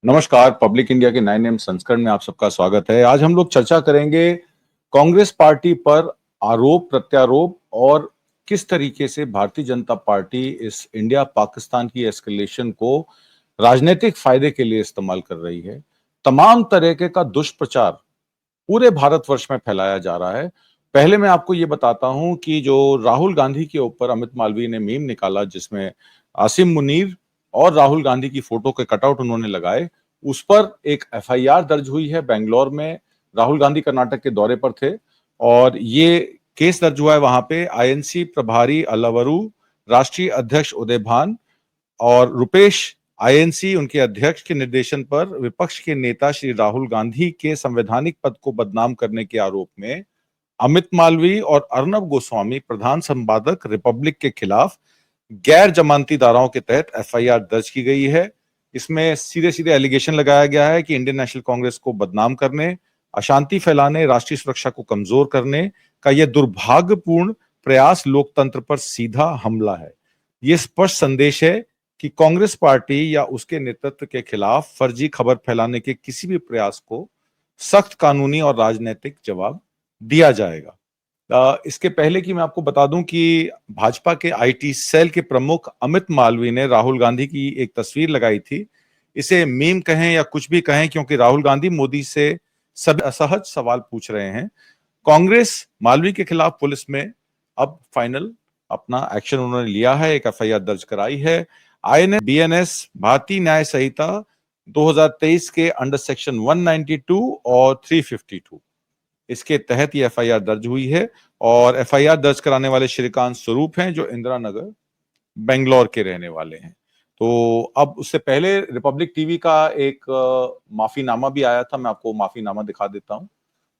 नमस्कार। Public India के 9 AM संस्करण में आप सबका स्वागत है। आज हम लोग चर्चा करेंगे कांग्रेस पार्टी पर आरोप प्रत्यारोप और किस तरीके से भारतीय जनता पार्टी इस इंडिया पाकिस्तान की एस्केलेशन को राजनीतिक फायदे के लिए इस्तेमाल कर रही है। तमाम तरीके का दुष्प्रचार पूरे भारतवर्ष में फैलाया जा रहा है। पहले मैं आपको ये बताता हूं कि जो राहुल गांधी के ऊपर अमित मालवीय ने मीम निकाला, जिसमें आसिम मुनीर और राहुल गांधी की फोटो के कटआउट उन्होंने लगाए, उस पर एक एफआईआर दर्ज हुई है बेंगलोर में। राहुल गांधी कर्नाटक के दौरे पर थे और ये केस दर्ज हुआ है वहां पे। आईएनसी प्रभारी अलवरू, राष्ट्रीय अध्यक्ष उदय भान और रुपेश आईएनसी उनके अध्यक्ष के निर्देशन पर विपक्ष के नेता श्री राहुल गांधी के संवैधानिक पद को बदनाम करने के आरोप में अमित मालवीय और अर्नब गोस्वामी, प्रधान संपादक रिपब्लिक के खिलाफ गैर जमानती धाराओं के तहत एफआईआर दर्ज की गई है। इसमें सीधे सीधे एलिगेशन लगाया गया है कि इंडियन नेशनल कांग्रेस को बदनाम करने, अशांति फैलाने, राष्ट्रीय सुरक्षा को कमजोर करने का यह दुर्भाग्यपूर्ण प्रयास लोकतंत्र पर सीधा हमला है। यह स्पष्ट संदेश है कि कांग्रेस पार्टी या उसके नेतृत्व के खिलाफ फर्जी खबर फैलाने के किसी भी प्रयास को सख्त कानूनी और राजनीतिक जवाब दिया जाएगा। इसके पहले कि मैं आपको बता दूं कि भाजपा के आईटी सेल के प्रमुख अमित मालवीय ने राहुल गांधी की एक तस्वीर लगाई थी। इसे मीम कहें या कुछ भी कहें, क्योंकि राहुल गांधी मोदी से सब असहज सवाल पूछ रहे हैं। कांग्रेस मालवीय के खिलाफ पुलिस में अब फाइनल अपना एक्शन उन्होंने लिया है, एक एफआईआर दर्ज कराई है। आईएनएस बीएनएस भारतीय न्याय संहिता 2023 के अंडर सेक्शन 192 और 352 इसके तहत ये एफआईआर दर्ज हुई है और एफआईआर दर्ज कराने वाले श्रीकांत स्वरूप हैं, जो इंदिरा नगर बेंगलोर के रहने वाले हैं। तो अब उससे पहले रिपब्लिक टीवी का एक माफीनामा भी आया था। मैं आपको माफीनामा दिखा देता हूं।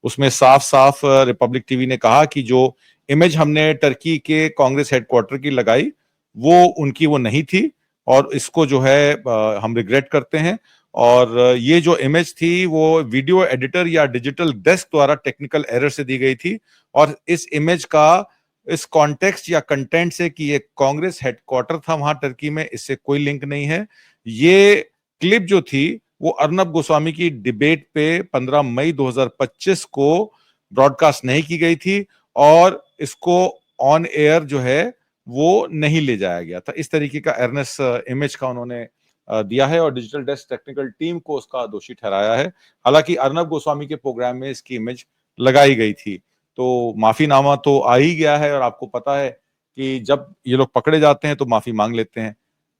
उसमें साफ साफ रिपब्लिक टीवी ने कहा कि जो इमेज हमने टर्की के कांग्रेस हेडक्वार्टर की लगाई वो उनकी वो नहीं थी और इसको जो है हम रिग्रेट करते हैं। और ये जो इमेज थी वो वीडियो एडिटर या डिजिटल डेस्क द्वारा टेक्निकल एरर से दी गई थी और इस इमेज का इस कॉन्टेक्स्ट या कंटेंट से कि ये कांग्रेस हेडक्वार्टर था वहां टर्की में, इससे कोई लिंक नहीं है। ये क्लिप जो थी वो अर्नब गोस्वामी की डिबेट पे 15 मई 2025 को ब्रॉडकास्ट नहीं की गई थी और इसको ऑन एयर जो है वो नहीं ले जाया गया था। इस तरीके का एरनेस इमेज का उन्होंने दिया है और डिजिटल डेस्क टेक्निकल टीम को उसका दोषी ठहराया है। हालांकि अर्नब गोस्वामी के प्रोग्राम में इसकी इमेज लगाई गई थी। तो माफीनामा तो आ ही गया है और आपको पता है कि जब ये लोग पकड़े जाते हैं तो माफी मांग लेते हैं।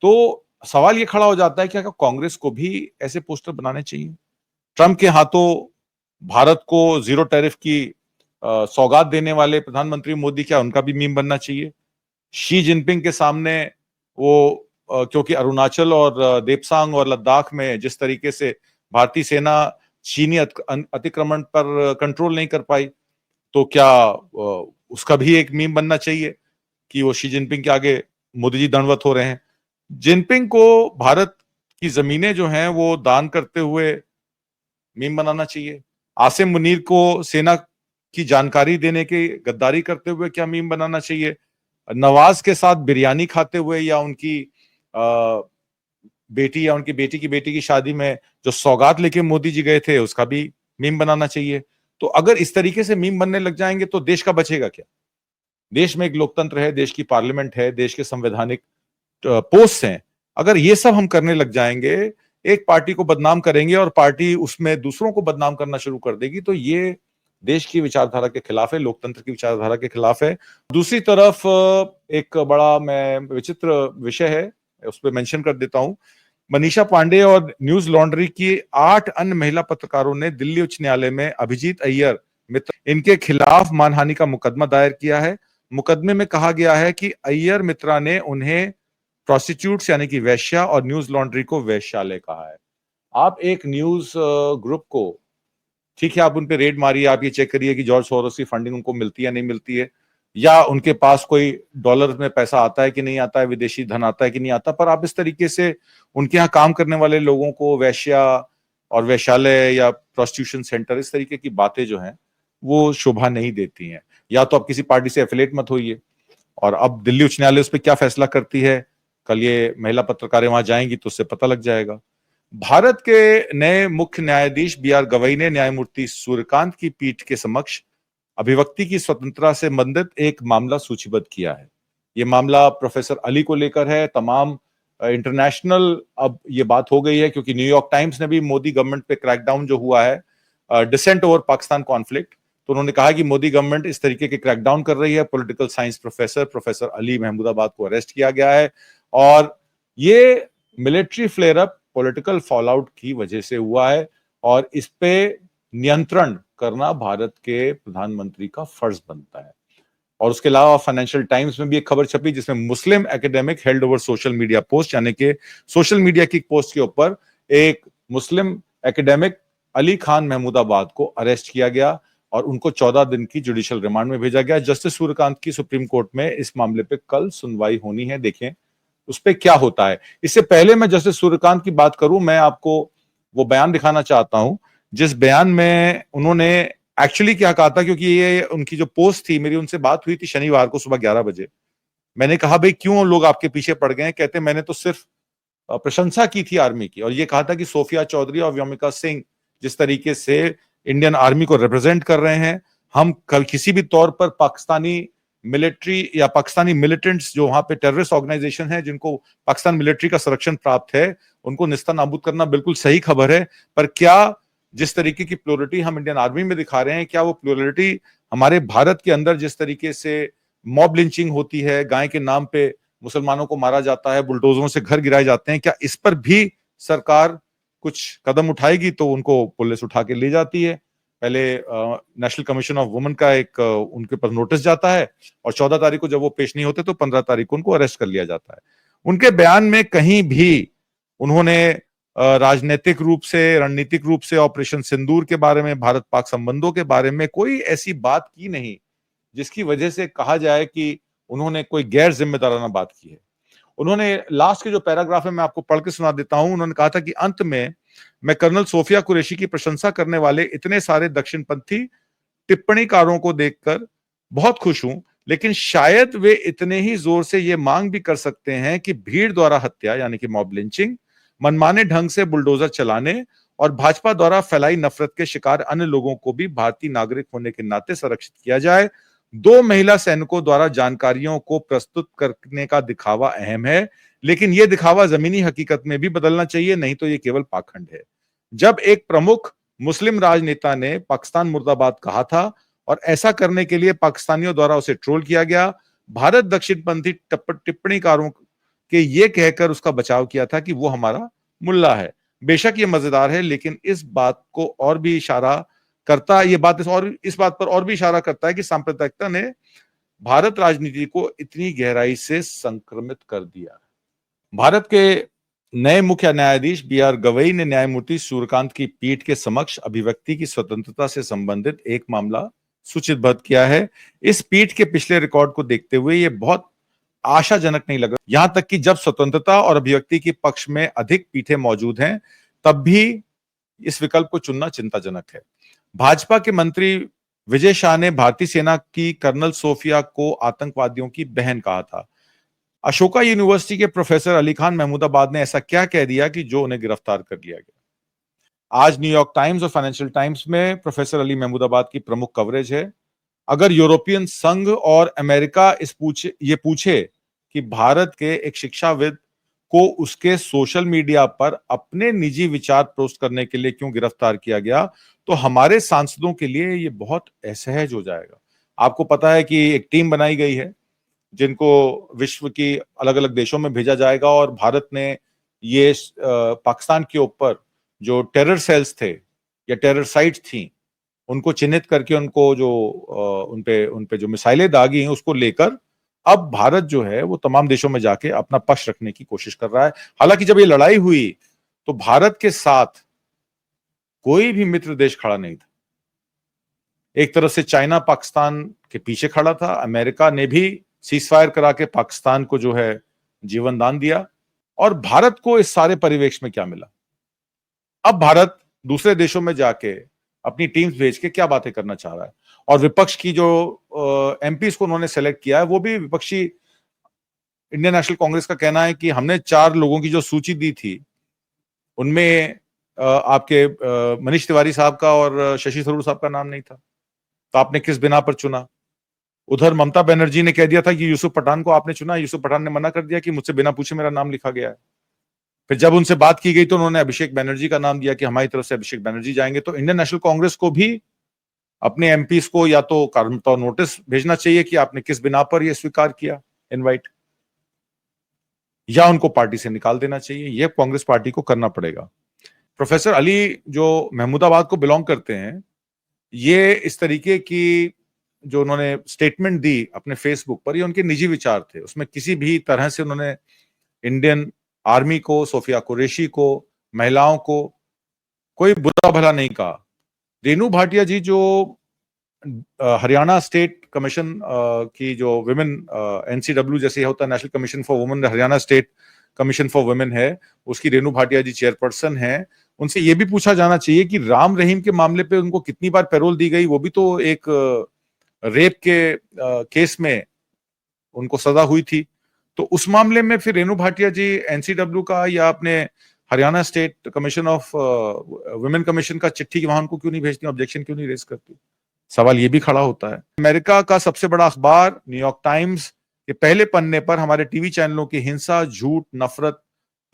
तो सवाल ये खड़ा हो जाता है कि क्या कांग्रेस को भी ऐसे पोस्टर बनाने चाहिए? ट्रंप के हाथों भारत को जीरो टैरिफ की सौगात देने वाले प्रधानमंत्री मोदी, क्या उनका भी मीम बनना चाहिए? शी जिनपिंग के सामने वो क्योंकि अरुणाचल और देपसांग और लद्दाख में जिस तरीके से भारतीय सेना चीनी अतिक्रमण पर कंट्रोल नहीं कर पाई, तो क्या उसका भी एक मीम बनना चाहिए कि वो शी जिनपिंग के आगे मोदी जी दंडवत हो रहे हैं? जिनपिंग को भारत की जमीनें जो हैं वो दान करते हुए मीम बनाना चाहिए। आसिम मुनीर को सेना की जानकारी देने की गद्दारी करते हुए क्या मीम बनाना चाहिए? नवाज के साथ बिरयानी खाते हुए या उनकी बेटी या उनकी बेटी की शादी में जो सौगात लेके मोदी जी गए थे उसका भी मीम बनाना चाहिए? तो अगर इस तरीके से मीम बनने लग जाएंगे तो देश का बचेगा क्या? देश में एक लोकतंत्र है, देश की पार्लियामेंट है, देश के संवैधानिक पोस्ट हैं। अगर ये सब हम करने लग जाएंगे, एक पार्टी को बदनाम करेंगे और पार्टी उसमें दूसरों को बदनाम करना शुरू कर देगी, तो ये देश की विचारधारा के खिलाफ है, लोकतंत्र की विचारधारा के खिलाफ है। दूसरी तरफ एक बड़ा मैं विचित्र विषय है, उस पर मेंशन कर देता हूं। मनीषा पांडे और न्यूज लॉन्ड्री की 8 अन्य महिला पत्रकारों ने दिल्ली उच्च न्यायालय में अभिजीत अय्यर मित्र इनके खिलाफ मानहानि का मुकदमा दायर किया है। मुकदमे में कहा गया है कि अय्यर मित्रा ने उन्हें प्रोस्टिट्यूट्स यानी कि वेश्या और न्यूज लॉन्ड्री को वेश्यालय कहा है। आप एक न्यूज ग्रुप को, ठीक है, आप उन पे रेड मारिए, आप ये चेक करिए कि जॉर्ज सोरोस की फंडिंग उनको मिलती है नहीं मिलती है, या उनके पास कोई डॉलर में पैसा आता है कि नहीं आता है, विदेशी धन आता है कि नहीं आता, पर आप इस तरीके से उनके यहाँ काम करने वाले लोगों को वेश्या और वेश्यालय या प्रोस्टिट्यूशन सेंटर, इस तरीके की बातें जो हैं वो शोभा नहीं देती हैं। या तो आप किसी पार्टी से एफिलेट मत होइए। और अब दिल्ली उच्च न्यायालय उस पर क्या फैसला करती है, कल ये महिला पत्रकारें वहां जाएंगी तो उससे पता लग जाएगा। भारत के नए मुख्य न्यायाधीश बी आर गवई ने न्यायमूर्ति सूर्यकांत की पीठ के समक्ष अभिव्यक्ति की स्वतंत्रता से संबंधित एक मामला सूचीबद्ध किया है। ये मामला प्रोफेसर अली को लेकर है। तमाम इंटरनेशनल अब ये बात हो गई है, क्योंकि न्यूयॉर्क टाइम्स ने भी मोदी गवर्नमेंट पे क्रैकडाउन जो हुआ है, डिसेंट ओवर पाकिस्तान कॉन्फ्लिक्ट, तो उन्होंने कहा कि मोदी गवर्नमेंट इस तरीके के क्रैकडाउन कर रही है। Political science professor Ali Mahmudabad को अरेस्ट किया गया है और ये military flare up political fallout की वजह से हुआ है और इस पे नियंत्रण करना भारत के प्रधानमंत्री का फर्ज बनता है। और उसके अलावा फाइनेंशियल टाइम्स में भी एक खबर छपी जिसमें Muslim academic held over social media post, यानी कि सोशल मीडिया की पोस्ट के ऊपर एक मुस्लिम एकेडमिक अली खान महमूदाबाद को अरेस्ट किया गया और उनको 14 दिन की जुडिशियल रिमांड में भेजा गया। जस्टिस सूर्यकांत की सुप्रीम कोर्ट में इस मामले पे कल सुनवाई होनी है, देखें उस पर क्या होता है। इससे पहले मैं जस्टिस सूर्यकांत की बात करूं, मैं आपको वो बयान दिखाना चाहता हूं जिस बयान में उन्होंने एक्चुअली क्या कहा था, क्योंकि ये उनकी जो पोस्ट थी, मेरी उनसे बात हुई थी शनिवार को सुबह 11 बजे। मैंने कहा भाई क्यों लोग आपके पीछे पड़ गए हैं? कहते मैंने तो सिर्फ प्रशंसा की थी आर्मी की और ये कहा था कि सोफिया चौधरी और व्योमिका सिंह जिस तरीके से इंडियन आर्मी को रिप्रेजेंट कर रहे हैं, हम किसी भी तौर पर पाकिस्तानी मिलिट्री या पाकिस्तानी मिलिटेंट्स जो वहां पे टेररिस्ट ऑर्गेनाइजेशन है जिनको पाकिस्तान मिलिट्री का संरक्षण प्राप्त है, उनको निस्तानाबूद करना बिल्कुल सही खबर है। पर क्या जिस तरीके की प्योरिटी हम इंडियन आर्मी में दिखा रहे हैं, क्या वो प्योरिटी हमारे भारत के अंदर जिस तरीके से मॉब लिंचिंग होती है, गाय के नाम पे मुसलमानों को मारा जाता है, बुलडोजरों से घर गिराए जाते हैं, क्या इस पर भी सरकार कुछ कदम उठाएगी? तो उनको पुलिस उठा के ले जाती है। पहले नेशनल कमीशन ऑफ वुमेन का एक उनके पर नोटिस जाता है और 14 तारीख को जब वो पेश नहीं होते तो 15 तारीख को उनको अरेस्ट कर लिया जाता है। उनके बयान में कहीं भी उन्होंने राजनीतिक रूप से, रणनीतिक रूप से ऑपरेशन सिंदूर के बारे में, भारत पाक संबंधों के बारे में कोई ऐसी बात की नहीं जिसकी वजह से कहा जाए कि उन्होंने कोई गैर जिम्मेदाराना बात की है। उन्होंने लास्ट के जो पैराग्राफ है मैं आपको पढ़ के सुना देता हूं। उन्होंने कहा था कि अंत में मैं कर्नल सोफिया कुरैशी की प्रशंसा करने वाले इतने सारे दक्षिणपंथी टिप्पणीकारों को देखकर बहुत खुश हूं, लेकिन शायद वे इतने ही जोर से यह मांग भी कर सकते हैं कि भीड़ द्वारा हत्या यानी कि मॉब लिंचिंग, मनमाने ढंग से बुलडोजर चलाने और भाजपा द्वारा फैलाई नफरत के शिकार अन्य लोगों को भी भारतीय नागरिक होने के नाते संरक्षित किया जाए। 2 महिला सैनिकों द्वारा जानकारियों को प्रस्तुत करने का दिखावा अहम है, लेकिन यह दिखावा जमीनी हकीकत में भी बदलना चाहिए, नहीं तो यह केवल पाखंड है। जब एक प्रमुख मुस्लिम राजनेता ने पाकिस्तान मुर्दाबाद कहा था और ऐसा करने के लिए पाकिस्तानियों द्वारा उसे ट्रोल किया गया, भारत दक्षिणपंथी टिप्पणीकारों के ये कहकर उसका बचाव किया था कि वो हमारा मुल्ला है। बेशक ये मजेदार है, लेकिन इस बात को और भी इशारा करता है, ये बात इस बात पर और भी इशारा करता है कि सांप्रदायिकता ने भारत राजनीति को इतनी गहराई से संक्रमित कर दिया। भारत के नए मुख्य न्यायाधीश बी आर गवई ने न्यायमूर्ति सूर्यकांत की पीठ के समक्ष अभिव्यक्ति की स्वतंत्रता से संबंधित एक मामला सूचीबद्ध किया है। इस पीठ के पिछले रिकॉर्ड को देखते हुए यह बहुत आशाजनक नहीं लग रहा, यहां तक कि जब स्वतंत्रता और अभिव्यक्ति के पक्ष में अधिक पीठें मौजूद हैं, तब भी इस विकल्प को चुनना चिंताजनक है। भाजपा के मंत्री विजय शाह ने भारतीय सेना की कर्नल सोफिया को आतंकवादियों की बहन कहा था। अशोका यूनिवर्सिटी के प्रोफेसर अली खान महमूदाबाद ने ऐसा क्या कह दिया कि जो उन्हें गिरफ्तार कर लिया गया? आज न्यूयॉर्क टाइम्स और फाइनेंशियल टाइम्स में प्रोफेसर अली महमूदाबाद की प्रमुख कवरेज है। अगर यूरोपियन संघ और अमेरिका ये पूछे कि भारत के एक शिक्षाविद को उसके सोशल मीडिया पर अपने निजी विचार पोस्ट करने के लिए क्यों गिरफ्तार किया गया, तो हमारे सांसदों के लिए ये बहुत असहज हो जाएगा। आपको पता है कि एक टीम बनाई गई है जिनको विश्व की अलग अलग देशों में भेजा जाएगा और भारत ने ये पाकिस्तान के ऊपर जो टेरर सेल्स थे या टेरर साइट्स थी उनको चिन्हित करके उनको जो उनपे जो मिसाइलें दागी हैं उसको लेकर अब भारत जो है वो तमाम देशों में जाके अपना पक्ष रखने की कोशिश कर रहा है। हालांकि जब ये लड़ाई हुई तो भारत के साथ कोई भी मित्र देश खड़ा नहीं था। एक तरफ से चाइना पाकिस्तान के पीछे खड़ा था, अमेरिका ने भी सीजफायर करा के पाकिस्तान को जो है जीवन दान दिया। और भारत को इस सारे परिवेश में क्या मिला? अब भारत दूसरे देशों में जाके अपनी टीम्स भेज के क्या बातें करना चाह रहा है? और विपक्ष की जो एमपीज को उन्होंने सेलेक्ट किया है वो भी विपक्षी इंडियन नेशनल कांग्रेस का कहना है कि हमने 4 लोगों की जो सूची दी थी उनमें आपके मनीष तिवारी साहब का और शशि थरूर साहब का नाम नहीं था। तो आपने किस बिना पर चुना? उधर ममता बनर्जी ने कह दिया था कि यूसुफ पठान को आपने चुना, यूसुफ पठान ने मना कर दिया कि मुझसे बिना पूछे मेरा नाम लिखा गया है। फिर जब उनसे बात की गई तो उन्होंने अभिषेक बनर्जी का नाम दिया कि हमारी तरफ से अभिषेक बनर्जी जाएंगे। तो इंडियन नेशनल कांग्रेस को भी अपने एमपीस को या तो कारण तौर नोटिस भेजना चाहिए कि आपने किस बिना पर यह स्वीकार किया इनवाइट, या उनको पार्टी से निकाल देना चाहिए। यह कांग्रेस पार्टी को करना पड़ेगा। प्रोफेसर अली जो महमूदाबाद को बिलोंग करते हैं, ये इस तरीके की जो उन्होंने स्टेटमेंट दी अपने फेसबुक पर, ये उनके निजी विचार थे। उसमें किसी भी तरह से उन्होंने इंडियन आर्मी को, सोफिया कुरैशी को, महिलाओं को कोई बुरा भला नहीं कहा। रेनू भाटिया जी जो हरियाणा स्टेट कमीशन की जो विमेन एनसीडब्ल्यू जैसे होता है, national commission for women, Haryana state commission for women है, उसकी रेनू भाटिया जी चेयरपर्सन है। उनसे यह भी पूछा जाना चाहिए कि राम रहीम के मामले पे उनको कितनी बार पैरोल दी गई। वो भी तो एक रेप के केस में उनको सजा हुई थी। तो उस मामले में फिर रेनू भाटिया जी एनसीडब्ल्यू का या अपने Haryana state commission of women commission का चिट्ठी वहां उनको क्यों नहीं भेजती, ऑब्जेक्शन क्यों नहीं रेज करती? सवाल ये भी खड़ा होता है। अमेरिका का सबसे बड़ा अखबार न्यूयॉर्क टाइम्स के पहले पन्ने पर हमारे टीवी चैनलों की हिंसा, झूठ, नफरत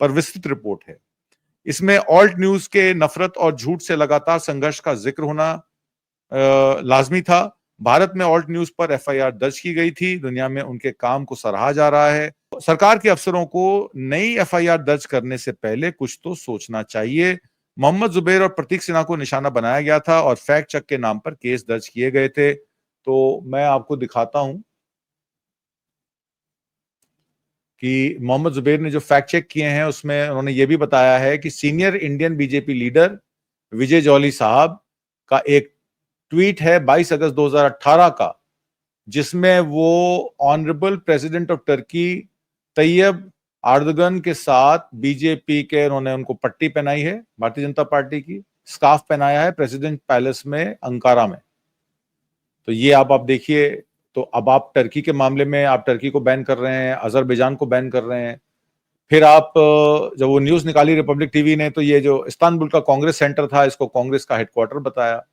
पर विस्तृत रिपोर्ट है। इसमें ऑल्ट न्यूज के नफरत और झूठ से लगातार संघर्ष का जिक्र होना लाजमी था। भारत में ऑल्ट न्यूज पर एफआईआर दर्ज की गई थी। दुनिया में उनके काम को सराहा जा रहा है। सरकार के अफसरों को नई एफआईआर दर्ज करने से पहले कुछ तो सोचना चाहिए। मोहम्मद जुबैर और प्रतीक सिन्हा को निशाना बनाया गया था और फैक्ट चेक के नाम पर केस दर्ज किए गए थे। तो मैं आपको दिखाता हूं कि मोहम्मद जुबैर ने जो फैक्ट चेक किए हैं उसमें उन्होंने ये भी बताया है कि सीनियर इंडियन बीजेपी लीडर विजय जौली साहब का एक ट्वीट है 22 अगस्त 2018 का, जिसमें वो honourable president of Turkey Tayyip Erdogan के साथ बीजेपी के, उन्होंने उनको पट्टी पहनाई है भारतीय जनता पार्टी की, स्कार्फ पहनाया है प्रेसिडेंट पैलेस में अंकारा में। तो ये आप देखिए। तो अब आप टर्की के मामले में आप टर्की को बैन कर रहे हैं, अजरबैजान को बैन कर रहे हैं। फिर आप जब वो न्यूज निकाली रिपब्लिक टीवी ने, तो ये जो इस्तांबुल का कांग्रेस सेंटर था, इसको कांग्रेस का हेडक्वार्टर बताया।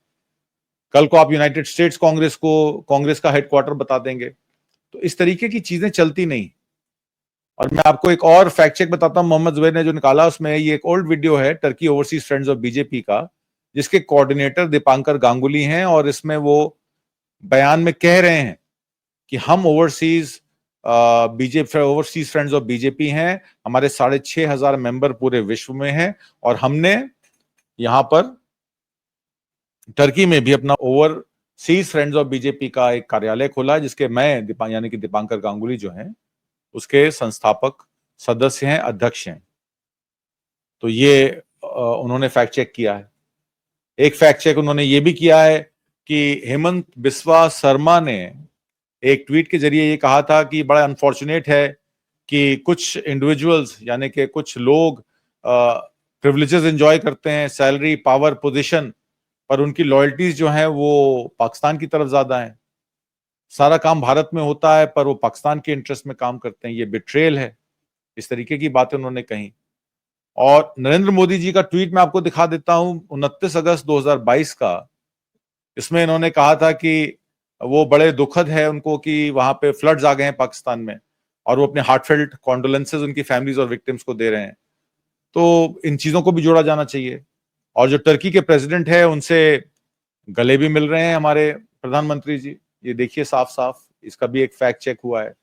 कल को आप यूनाइटेड स्टेट्स कांग्रेस को कांग्रेस का हेडक्वार्टर बता देंगे। तो इस तरीके की चीजें चलती नहीं। और मैं आपको एक और फैक्ट चेक बताता हूं, मोहम्मद जुबैर ने जो निकाला उसमें ये एक ओल्ड वीडियो है Turkey overseas friends of BJP का, जिसके कोऑर्डिनेटर दीपांकर गांगुली हैं। और इसमें वो बयान में कह रहे हैं कि हम ओवरसीज फ्रेंड्स ऑफ बीजेपी हैं, हमारे 6,500 मेंबर पूरे विश्व में हैं, और हमने यहां पर टर्की में भी अपना ओवरसीज फ्रेंड्स ऑफ बीजेपी का एक कार्यालय खोला है, जिसके मैं यानी कि दीपांकर गांगुली जो हैं उसके संस्थापक सदस्य हैं, अध्यक्ष हैं। तो ये उन्होंने फैक्ट चेक किया है। एक फैक्ट चेक उन्होंने ये भी किया है कि हेमंत बिस्वा शर्मा ने एक ट्वीट के जरिए ये कहा था कि बड़ा अनफॉर्चुनेट है कि कुछ इंडिविजुअल्स यानी कि कुछ लोग प्रिविलेजेस एंजॉय करते हैं, सैलरी, पावर, पोजीशन, पर उनकी लॉयल्टीज जो हैं वो पाकिस्तान की तरफ ज्यादा हैं। सारा काम भारत में होता है पर वो पाकिस्तान के इंटरेस्ट में काम करते हैं, ये बिट्रेल है। इस तरीके की बातें उन्होंने कही। और नरेंद्र मोदी जी का ट्वीट मैं आपको दिखा देता हूं 29 अगस्त 2022 का। इसमें इन्होंने कहा था कि वो बड़े दुखद है उनको कि वहां पे फ्लड्स आ गए हैं पाकिस्तान में, और वो अपने हार्टफेल्ट कॉन्डोलेंसेज उनकी फैमिलीज और विक्टिम्स को दे रहे हैं। तो इन चीजों को भी जोड़ा जाना चाहिए। और जो टर्की के प्रेसिडेंट है उनसे गले भी मिल रहे हैं हमारे प्रधानमंत्री जी, ये देखिए साफ साफ, इसका भी एक फैक्ट चेक हुआ है।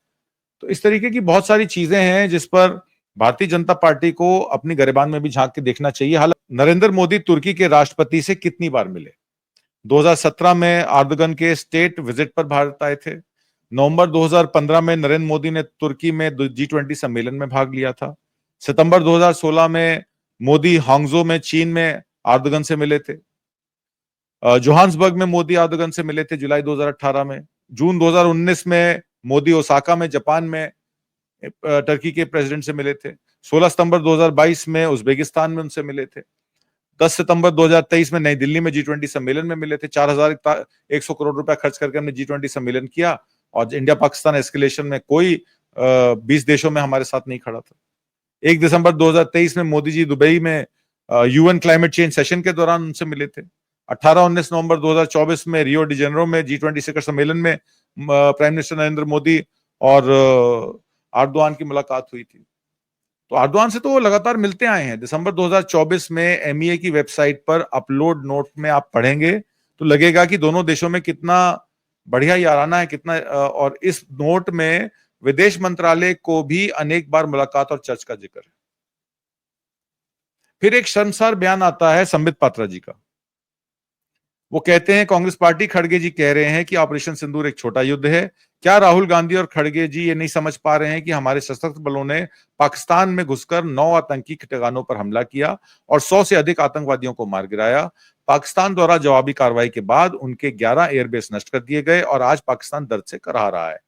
तो इस तरीके की बहुत सारी चीजें हैं जिस पर भारतीय जनता पार्टी को अपनी गिरबान में भी झांक के देखना चाहिए। हालांकि नरेंद्र मोदी तुर्की के राष्ट्रपति से कितनी बार मिले? 2017 में एर्दोगन के स्टेट विजिट पर भारत आए थे। नवंबर 2015 में नरेंद्र मोदी ने तुर्की में G20 सम्मेलन में भाग लिया था। सितंबर 2016 में मोदी हांगजो में चीन में एर्दोगन से मिले थे। जोहान्सबर्ग में मोदी एर्दोगन से मिले थे जुलाई 2018 में। जून 2019 में मोदी ओसाका में जापान में टर्की के प्रेसिडेंट से मिले थे। 16 सितंबर 2022 में उज्बेकिस्तान में उनसे मिले थे। 10 सितंबर 2023 में नई दिल्ली में G20 सम्मेलन में मिले थे। 4,100 करोड़ रुपया खर्च करके हमने G20 सम्मेलन किया, और इंडिया पाकिस्तान एस्केलेशन में कोई 20 देशों में हमारे साथ नहीं खड़ा था। 1 दिसंबर 2023 में मोदी जी दुबई में यूएन क्लाइमेट चेंज सेशन के दौरान उनसे मिले थे। 18-19 नवंबर 2024 में रियो डी जेनेरो में G20 शिखर सम्मेलन में प्राइम मिनिस्टर नरेंद्र मोदी और एर्दोआन की मुलाकात हुई थी। तो एर्दोआन से तो वो लगातार मिलते आए हैं। दिसंबर 2024 में एमईए की वेबसाइट पर अपलोड नोट में आप पढ़ेंगे तो लगेगा कि दोनों देशों में कितना बढ़िया याराना है, कितना और इस नोट में विदेश मंत्रालय को भी अनेक बार मुलाकात और चर्चा का जिक्र है। फिर एक शर्मसार बयान आता है संबित पात्रा जी का। वो कहते हैं कांग्रेस पार्टी, खड़गे जी कह रहे हैं कि ऑपरेशन सिंदूर एक छोटा युद्ध है। क्या राहुल गांधी और खड़गे जी ये नहीं समझ पा रहे हैं कि हमारे सशस्त्र बलों ने पाकिस्तान में घुसकर 9 आतंकी ठिकानों पर हमला किया और 100 से अधिक आतंकवादियों को मार गिराया। पाकिस्तान द्वारा जवाबी कार्रवाई के बाद उनके 11 एयरबेस नष्ट कर दिए गए और आज पाकिस्तान दर्द से कराह रहा है।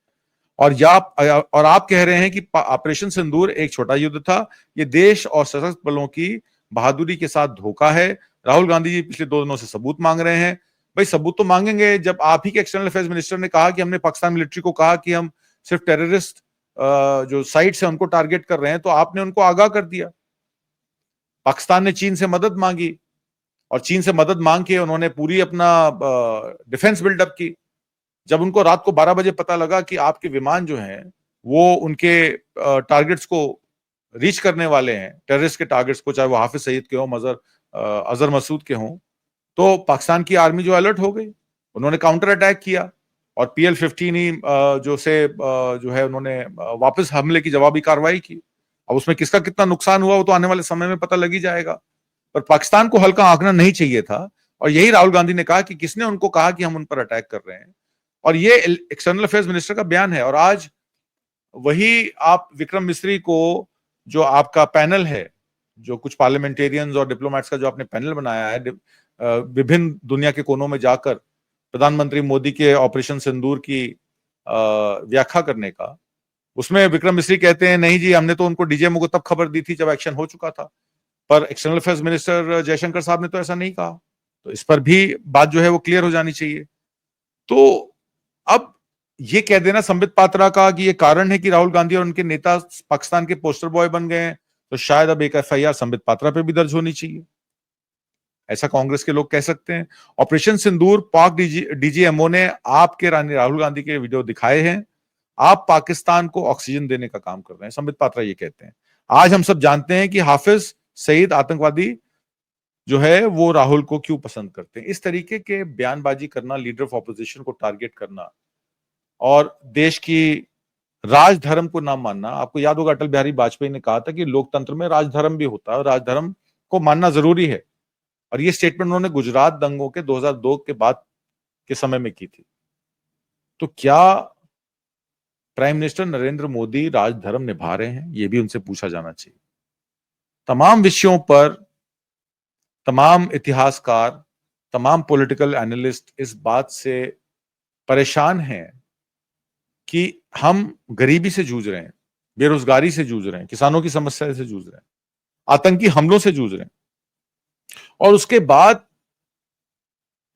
और आप कह रहे हैं कि ऑपरेशन सिंदूर एक छोटा युद्ध था। ये देश और सशस्त्र बलों की बहादुरी के साथ धोखा है। राहुल गांधी जी पिछले 2 दिनों से सबूत मांग रहे हैं। भाई सबूत तो मांगेंगे जब आप ही के एक्सटर्नल अफेयर्स मिनिस्टर ने कहा कि हमने पाकिस्तान मिलिट्री को कहा कि हम सिर्फ टेररिस्ट जो साइट्स है उनको टारगेट कर रहे हैं, तो आपने उनको आगाह कर दिया। पाकिस्तान ने चीन से मदद मांगी और चीन से मदद मांग के उन्होंने पूरी अपना डिफेंस बिल्डअप की। जब उनको रात को 12 बजे पता लगा कि आपके विमान जो हैं वो उनके टारगेट्स को रीच करने वाले हैं, टेररिस्ट के टारगेट्स को, चाहे वो हाफिज सईद के हों, अजहर मसूद के हों, तो पाकिस्तान की आर्मी जो अलर्ट हो गई, उन्होंने काउंटर अटैक किया और PL-15 ही जो है उन्होंने वापस हमले की जवाबी कार्रवाई की। अब उसमें किसका कितना नुकसान हुआ वो तो आने वाले समय में पता लग ही जाएगा, पर पाकिस्तान को हल्का आंकना नहीं चाहिए था। और यही राहुल गांधी ने कहा कि किसने उनको कहा कि हम उन पर अटैक कर रहे हैं, और ये एक्सटर्नल अफेयर्स मिनिस्टर का बयान है। और आज वही आप विक्रम मिस्री को, जो आपका पैनल है, जो कुछ पार्लियामेंटेरियंस और डिप्लोमेट्स का जो आपने पैनल बनाया है विभिन्न दुनिया के कोनों में जाकर प्रधानमंत्री मोदी के ऑपरेशन सिंदूर की व्याख्या करने का, उसमें विक्रम मिस्री कहते हैं नहीं जी, हमने तो उनको डीजीएमओ को तब खबर दी थी जब एक्शन हो चुका था, पर एक्सटर्नल अफेयर्स मिनिस्टर जयशंकर साहब ने तो ऐसा नहीं कहा। तो इस पर भी बात जो है वो क्लियर हो जानी चाहिए। तो अब ये कह देना संबित पात्रा का कि ये कारण है कि राहुल गांधी और उनके नेता पाकिस्तान के पोस्टर बॉय बन गए हैं, तो शायद अब एक FIR संबित पात्रा पे भी दर्ज होनी चाहिए, ऐसा कांग्रेस के लोग कह सकते हैं। ऑपरेशन सिंदूर, पाक डीजीएमओ ने आपके राहुल गांधी के वीडियो दिखाए हैं। आप पाकिस्तान को ऑक्सीजन देने का काम कर रहे हैं, संबित पात्रा ये कहते हैं। आज हम सब जानते हैं कि हाफिज सईद आतंकवादी जो है वो राहुल को क्यों पसंद करते हैं। इस तरीके के बयानबाजी करना, लीडर ऑफ ऑपोजिशन को टारगेट करना और देश की राजधर्म को ना मानना। आपको याद होगा अटल बिहारी वाजपेयी ने कहा था कि लोकतंत्र में राजधर्म भी होता है और राजधर्म को मानना जरूरी है, और ये स्टेटमेंट उन्होंने गुजरात दंगों के 2002 के बाद के समय में की थी। तो क्या प्राइम मिनिस्टर नरेंद्र मोदी राजधर्म निभा रहे हैं, ये भी उनसे पूछा जाना चाहिए। तमाम विषयों पर तमाम इतिहासकार, तमाम पॉलिटिकल एनालिस्ट इस बात से परेशान हैं कि हम गरीबी से जूझ रहे हैं, बेरोजगारी से जूझ रहे हैं, किसानों की समस्या से जूझ रहे हैं, आतंकी हमलों से जूझ रहे हैं, और उसके बाद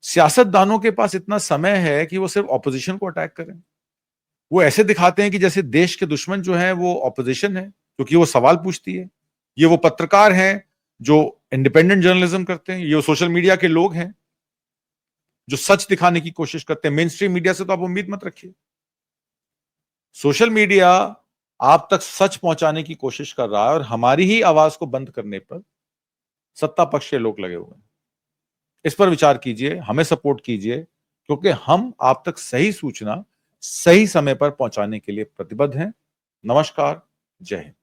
सियासतदानों के पास इतना समय है कि वो सिर्फ ऑपोजिशन को अटैक करें। वो ऐसे दिखाते हैं कि जैसे देश के दुश्मन जो है वो ऑपोजिशन है, क्योंकि वो सवाल पूछती है। ये वो पत्रकार हैं जो इंडिपेंडेंट जर्नलिज्म करते हैं, ये वो सोशल मीडिया के लोग हैं जो सच दिखाने की कोशिश करते हैं। मेन स्ट्रीम मीडिया से तो आप उम्मीद मत रखिए। सोशल मीडिया आप तक सच पहुंचाने की कोशिश कर रहा है और हमारी ही आवाज को बंद करने पर सत्ता पक्ष के लोग लगे हुए हैं। इस पर विचार कीजिए, हमें सपोर्ट कीजिए, क्योंकि हम आप तक सही सूचना सही समय पर पहुंचाने के लिए प्रतिबद्ध हैं। नमस्कार, जय हिंद।